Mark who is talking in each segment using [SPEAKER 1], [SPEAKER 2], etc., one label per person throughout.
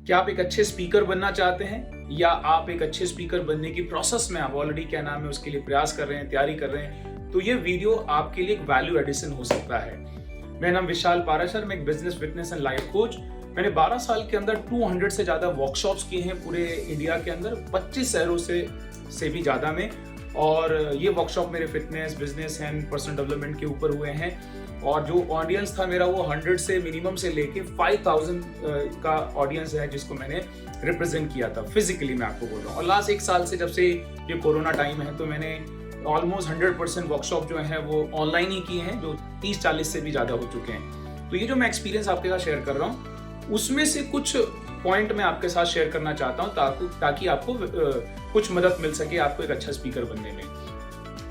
[SPEAKER 1] क्या आप एक अच्छे स्पीकर बनना चाहते हैं या आप एक अच्छे स्पीकर बनने की प्रोसेस में आप ऑलरेडी क्या नाम है उसके लिए प्रयास कर रहे हैं, तैयारी कर रहे हैं, तो ये वीडियो आपके लिए एक वैल्यू एडिशन हो सकता है। मेरा नाम विशाल पाराशर, मैं एक business fitness and life coach. मैंने 12 साल के अंदर 200 से ज़्यादा वर्कशॉप्स किए हैं पूरे इंडिया के अंदर, 25 शहरों से भी ज़्यादा में। और ये वर्कशॉप मेरे fitness, business and personal development के ऊपर हुए हैं। और जो ऑडियंस था मेरा वो 100 से मिनिमम से लेके 5000 का ऑडियंस है जिसको मैंने रिप्रेजेंट किया था फिजिकली, मैं आपको बोल रहा हूँ। और लास्ट 1 साल से जब से ये कोरोना टाइम है तो मैंने ऑलमोस्ट 100% वर्कशॉप जो है वो ऑनलाइन ही किए हैं, जो 30-40 से भी ज़्यादा हो चुके हैं। तो ये जो मैं एक्सपीरियंस आपके साथ शेयर कर रहा हूँ उसमें से कुछ पॉइंट मैं आपके साथ शेयर करना चाहता हूँ ताकि आपको कुछ मदद मिल सके आपको एक अच्छा स्पीकर बनने में।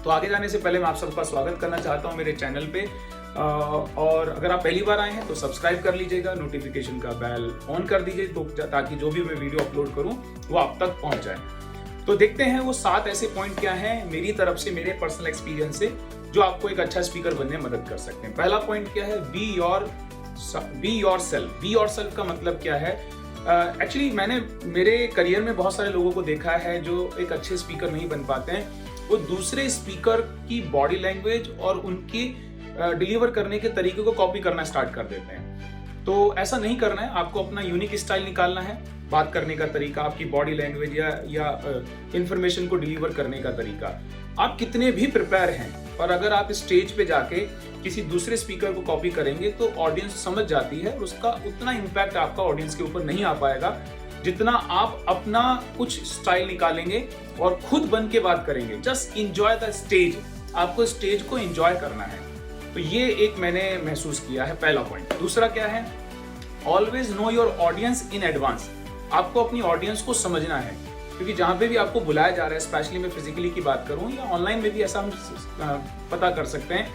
[SPEAKER 1] तो आगे जाने से पहले मैं आप सबका स्वागत करना चाहता हूँ मेरे चैनल पे। और अगर आप पहली बार आए हैं तो सब्सक्राइब कर लीजिएगा, नोटिफिकेशन का बेल ऑन कर दीजिए तो ताकि जो भी मैं वीडियो अपलोड करूँ वो आप तक पहुँच जाए। तो देखते हैं वो 7 ऐसे पॉइंट क्या हैं मेरी तरफ से, मेरे पर्सनल एक्सपीरियंस से, जो आपको एक अच्छा स्पीकर बनने में मदद कर सकते हैं। पहला पॉइंट क्या है, be your self. Be your self का मतलब क्या है? एक्चुअली मैंने मेरे करियर में बहुत सारे लोगों को देखा है जो एक अच्छे स्पीकर नहीं बन पाते हैं। वो दूसरे स्पीकर की बॉडी लैंग्वेज और उनकी डिलीवर करने के तरीके को कॉपी करना स्टार्ट कर देते हैं। तो ऐसा नहीं करना है, आपको अपना यूनिक स्टाइल निकालना है, बात करने का तरीका, आपकी बॉडी लैंग्वेज या इंफॉर्मेशन को डिलीवर करने का तरीका। आप कितने भी प्रिपेयर हैं और अगर आप स्टेज पे जाके किसी दूसरे स्पीकर को कॉपी करेंगे तो ऑडियंस समझ जाती है, उसका उतना इम्पैक्ट आपका ऑडियंस के ऊपर नहीं आ पाएगा जितना आप अपना कुछ स्टाइल निकालेंगे और खुद बन के बात करेंगे। जस्ट इंजॉय द स्टेज, आपको स्टेज को इंजॉय करना है। तो ये एक मैंने महसूस किया है, पहला पॉइंट। दूसरा क्या है, always know your audience in advance. आपको अपनी ऑडियंस को समझना है, क्योंकि जहाँ पे भी आपको बुलाया जा रहा है, स्पेशली मैं फिजिकली की बात करूँ या ऑनलाइन में भी ऐसा हम पता कर सकते हैं,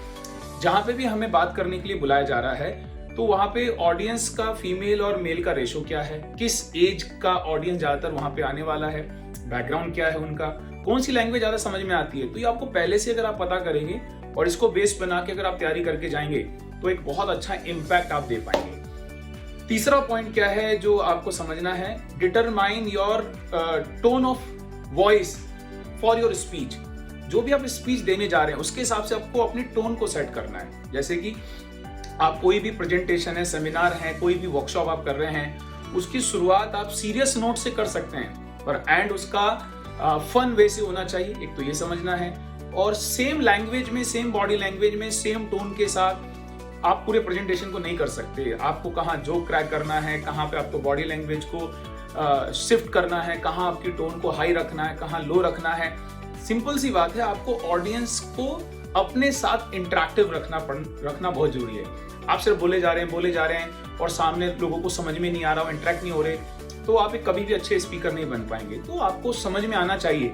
[SPEAKER 1] जहाँ पे भी हमें बात करने के लिए बुलाया जा रहा है तो वहाँ पे ऑडियंस का फीमेल और मेल का रेशो क्या है, किस एज का ऑडियंस ज़्यादातर वहाँ पे आने वाला है, बैकग्राउंड क्या है उनका, कौन सी लैंग्वेज ज़्यादा समझ में आती है। तो ये आपको पहले से अगर आप पता करेंगे और इसको बेस बना के अगर आप तैयारी करके जाएंगे तो एक बहुत अच्छा इम्पैक्ट आप दे पाएंगे। तीसरा पॉइंट क्या है जो आपको समझना है, determine your tone of voice for your speech. जो भी आप स्पीच देने जा रहे हैं उसके हिसाब से आपको अपनी टोन को सेट करना है। जैसे कि आप कोई भी प्रेजेंटेशन है, सेमिनार है, कोई भी वर्कशॉप आप कर रहे हैं, उसकी शुरुआत आप सीरियस नोट से कर सकते हैं पर एंड उसका फन वे से होना चाहिए, एक तो ये समझना है। और सेम लैंग्वेज में, सेम बॉडी लैंग्वेज में, सेम टोन के साथ आप पूरे प्रेजेंटेशन को नहीं कर सकते। आपको कहाँ जोक क्रैक करना है, कहाँ पे आपको बॉडी लैंग्वेज को शिफ्ट करना है, कहाँ आपकी टोन को हाई रखना है, कहाँ लो रखना है। सिंपल सी बात है, आपको ऑडियंस को अपने साथ इंटरेक्टिव रखना बहुत जरूरी है। आप सिर्फ बोले जा रहे हैं और सामने लोगों को समझ में नहीं आ रहा, इंटरेक्ट नहीं हो रहे, तो आप एक कभी भी अच्छे स्पीकर नहीं बन पाएंगे। तो आपको समझ में आना चाहिए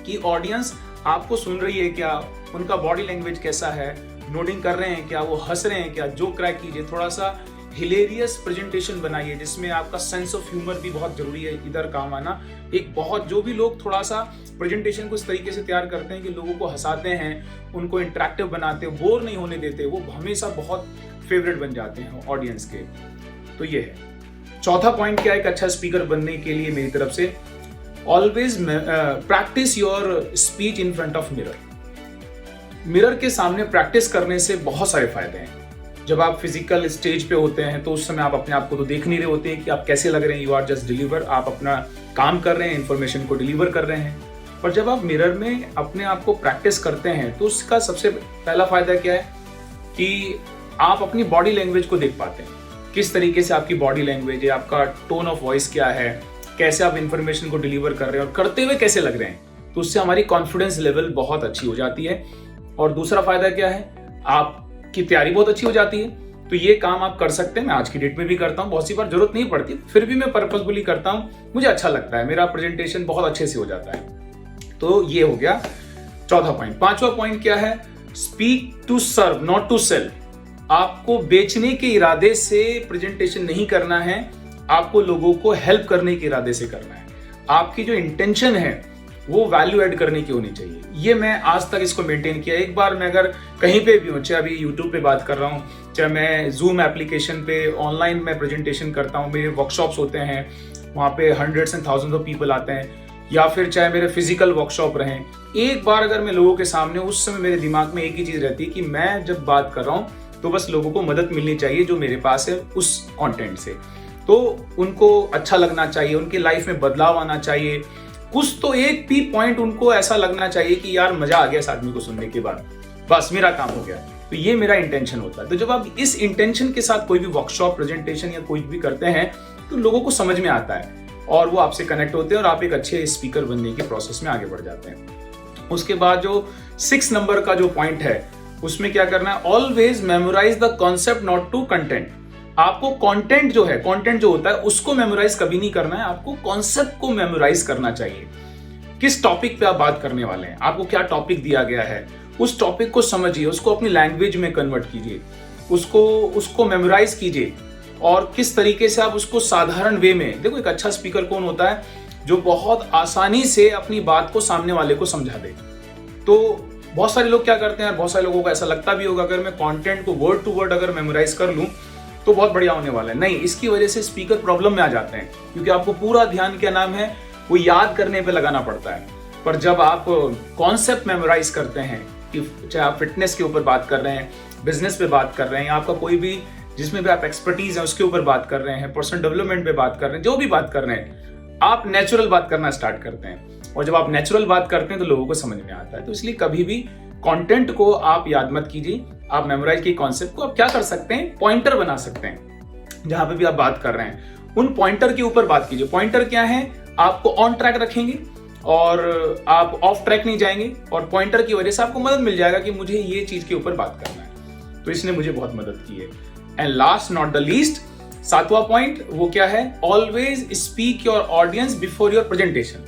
[SPEAKER 1] कि ऑडियंस आपको सुन रही है क्या, उनका बॉडी लैंग्वेज कैसा है, नोडिंग कर रहे हैं क्या, वो हंस रहे हैं क्या, जोक क्रैक कीजिए, थोड़ा सा हिलेरियस प्रेजेंटेशन बनाइए जिसमें आपका सेंस ऑफ ह्यूमर भी बहुत जरूरी है इधर काम आना। एक बहुत जो भी लोग थोड़ा सा प्रेजेंटेशन को इस तरीके से तैयार करते हैं कि लोगों को हंसाते हैं, उनको इंटरेक्टिव बनाते हैं, बोर नहीं होने देते, वो हमेशा बहुत फेवरेट बन जाते हैं ऑडियंस के। तो ये है। चौथा पॉइंट क्या है एक अच्छा स्पीकर बनने के लिए मेरी तरफ से, always practice your speech in front of mirror. Mirror के सामने प्रैक्टिस करने से बहुत सारे फायदे हैं। जब आप फिजिकल स्टेज पे होते हैं तो उस समय आप अपने आप को तो देख नहीं रहे होते हैं कि आप कैसे लग रहे हैं, यू आर जस्ट डिलीवर, आप अपना काम कर रहे हैं, इंफॉर्मेशन को डिलीवर कर रहे हैं। पर जब आप मिरर में अपने आप को प्रैक्टिस करते हैं तो उसका सबसे पहला फायदा क्या है कि आप अपनी बॉडी लैंग्वेज को देख पाते हैं, किस तरीके से आपकी बॉडी लैंग्वेज है, आपका टोन ऑफ वॉइस क्या है, कैसे आप इंफॉर्मेशन को डिलीवर कर रहे हैं और करते हुए कैसे लग रहे हैं। तो उससे हमारी कॉन्फिडेंस लेवल बहुत अच्छी हो जाती है। और दूसरा फायदा क्या है, आपकी तैयारी बहुत अच्छी हो जाती है। तो ये काम आप कर सकते हैं, मैं आज की डेट में भी करता हूँ, बहुत सी बार जरूरत नहीं पड़ती, फिर भी मैं पर्पसफुली करता हूँ, मुझे अच्छा लगता है, मेरा प्रेजेंटेशन बहुत अच्छे से हो जाता है। तो ये हो गया चौथा पॉइंट। पांचवा पॉइंट क्या है, speak to serve not to sell. आपको बेचने के इरादे से प्रेजेंटेशन नहीं करना है, आपको लोगों को हेल्प करने के इरादे से करना है। आपकी जो इंटेंशन है वो वैल्यू ऐड करने की होनी चाहिए। ये मैं आज तक इसको मेंटेन किया। एक बार मैं अगर कहीं पे भी हूँ, चाहे अभी यूट्यूब पे बात कर रहा हूँ चाहे मैं जूम एप्लीकेशन पे ऑनलाइन मैं प्रेजेंटेशन करता हूँ, मेरे वर्कशॉप्स होते हैं, वहाँ पे hundreds and thousands of people आते हैं, या फिर चाहे मेरे फिजिकल वर्कशॉप रहें, एक बार अगर मैं लोगों के सामने, उस समय मेरे दिमाग में एक ही चीज़ रहती है कि मैं जब बात कर रहा हूँ तो बस लोगों को मदद मिलनी चाहिए जो मेरे पास है उस कंटेंट से। तो उनको अच्छा लगना चाहिए, उनकी लाइफ में बदलाव आना चाहिए, कुछ तो एक भी पॉइंट उनको ऐसा लगना चाहिए कि यार मजा आ गया इस आदमी को सुनने के बाद, बस मेरा काम हो गया। तो ये मेरा इंटेंशन होता है। तो जब आप इस इंटेंशन के साथ कोई भी वर्कशॉप, प्रेजेंटेशन या कोई भी करते हैं तो लोगों को समझ में आता है और वो आपसे कनेक्ट होते हैं और आप एक अच्छे स्पीकर बनने के प्रोसेस में आगे बढ़ जाते हैं। उसके बाद जो 6 नंबर का जो पॉइंट है उसमें क्या करना है, always memorise the concept not to content. आपको कंटेंट जो है, कंटेंट जो होता है उसको मेमोराइज कभी नहीं करना है, आपको कॉन्सेप्ट को मेमोराइज करना चाहिए। किस टॉपिक पे आप बात करने वाले हैं, आपको क्या टॉपिक दिया गया है, उस टॉपिक को समझिए, उसको अपनी लैंग्वेज में कन्वर्ट कीजिए, उसको मेमोराइज कीजिए और किस तरीके से आप उसको साधारण वे में। देखो, एक अच्छा स्पीकर कौन होता है, जो बहुत आसानी से अपनी बात को सामने वाले को समझा दे। तो बहुत सारे लोग क्या करते हैं, बहुत सारे लोगों को ऐसा लगता भी होगा अगर मैं कंटेंट को वर्ड टू वर्ड अगर मेमोराइज कर लूं तो बहुत बढ़िया होने वाला है। नहीं, इसकी वजह से स्पीकर प्रॉब्लम में आ जाते हैं, क्योंकि आपको पूरा ध्यान, क्या नाम है, वो याद करने पे लगाना पड़ता है। पर जब आप कॉन्सेप्ट मेमोराइज करते हैं, कि चाहे आप फिटनेस के ऊपर बात कर रहे हैं, बिजनेस पे बात कर रहे हैं, आपका कोई भी जिसमें भी आप एक्सपर्टीज है उसके ऊपर बात कर रहे हैं, पर्सनल डेवलपमेंट पे बात कर रहे हैं, जो भी बात कर रहे हैं, आप नेचुरल बात करना स्टार्ट करते हैं। और जब आप नेचुरल बात करते हैं तो लोगों को समझ में आता है। तो इसलिए कभी भी कंटेंट को आप याद मत कीजिए, आप मेमोराइज की कॉन्सेप्ट को आप क्या कर सकते हैं, पॉइंटर बना सकते हैं। जहां पे भी आप बात कर रहे हैं उन पॉइंटर के ऊपर बात कीजिए। पॉइंटर क्या है, आपको ऑन ट्रैक रखेंगे और आप ऑफ ट्रैक नहीं जाएंगे, और पॉइंटर की वजह से आपको मदद मिल जाएगा कि मुझे ये चीज के ऊपर बात करना है। तो इसने मुझे बहुत मदद की है। And last not the least, 7वां पॉइंट वो क्या है, always speak your audience before your presentation.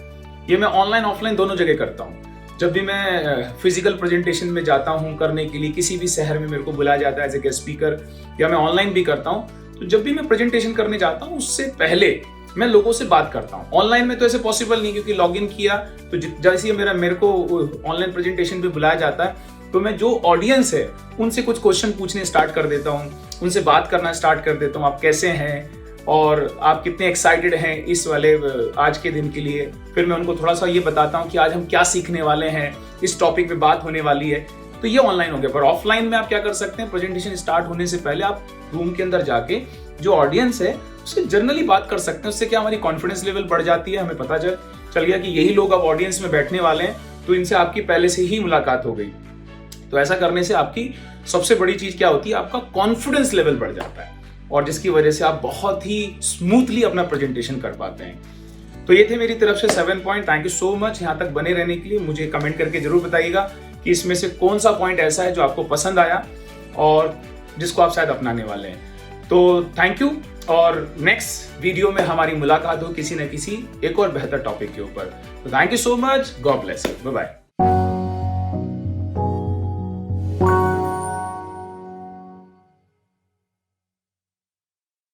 [SPEAKER 1] ये मैं ऑनलाइन ऑफलाइन दोनों जगह करता हूँ। जब भी मैं फिजिकल प्रेजेंटेशन में जाता हूँ करने के लिए, किसी भी शहर में मेरे को बुलाया जाता है एज ए गेस्ट स्पीकर, या मैं ऑनलाइन भी करता हूँ, तो जब भी मैं प्रेजेंटेशन करने जाता हूँ उससे पहले मैं लोगों से बात करता हूँ। ऑनलाइन में तो ऐसे पॉसिबल नहीं, क्योंकि लॉग इन किया तो जैसे ही मेरे को ऑनलाइन प्रेजेंटेशन पे बुलाया जाता है तो मैं जो ऑडियंस है उनसे कुछ क्वेश्चन पूछने स्टार्ट कर देता हूँ, उनसे बात करना स्टार्ट कर देता हूँ, आप कैसे हैं और आप कितने एक्साइटेड हैं इस वाले आज के दिन के लिए। फिर मैं उनको थोड़ा सा ये बताता हूँ कि आज हम क्या सीखने वाले हैं, इस टॉपिक पे बात होने वाली है। तो ये ऑनलाइन हो गया। पर ऑफलाइन में आप क्या कर सकते हैं, प्रेजेंटेशन स्टार्ट होने से पहले आप रूम के अंदर जाके जो ऑडियंस है उससे जनरली बात कर सकते हैं। उससे क्या हमारी कॉन्फिडेंस लेवल बढ़ जाती है, हमें पता चल गया कि यही लोग अब ऑडियंस में बैठने वाले हैं, तो इनसे आपकी पहले से ही मुलाकात हो गई। तो ऐसा करने से आपकी सबसे बड़ी चीज क्या होती है, आपका कॉन्फिडेंस लेवल बढ़ जाता है, और जिसकी वजह से आप बहुत ही स्मूथली अपना प्रेजेंटेशन कर पाते हैं। तो ये थे मेरी तरफ से 7 point. Thank you so much यहाँ तक बने रहने के लिए। मुझे कमेंट करके जरूर बताइएगा कि इसमें से कौन सा पॉइंट ऐसा है जो आपको पसंद आया और जिसको आप शायद अपनाने वाले हैं। तो थैंक यू, और नेक्स्ट वीडियो में हमारी मुलाकात हो किसी न किसी एक और बेहतर टॉपिक के ऊपर। तो thank you so much, God bless you, bye bye.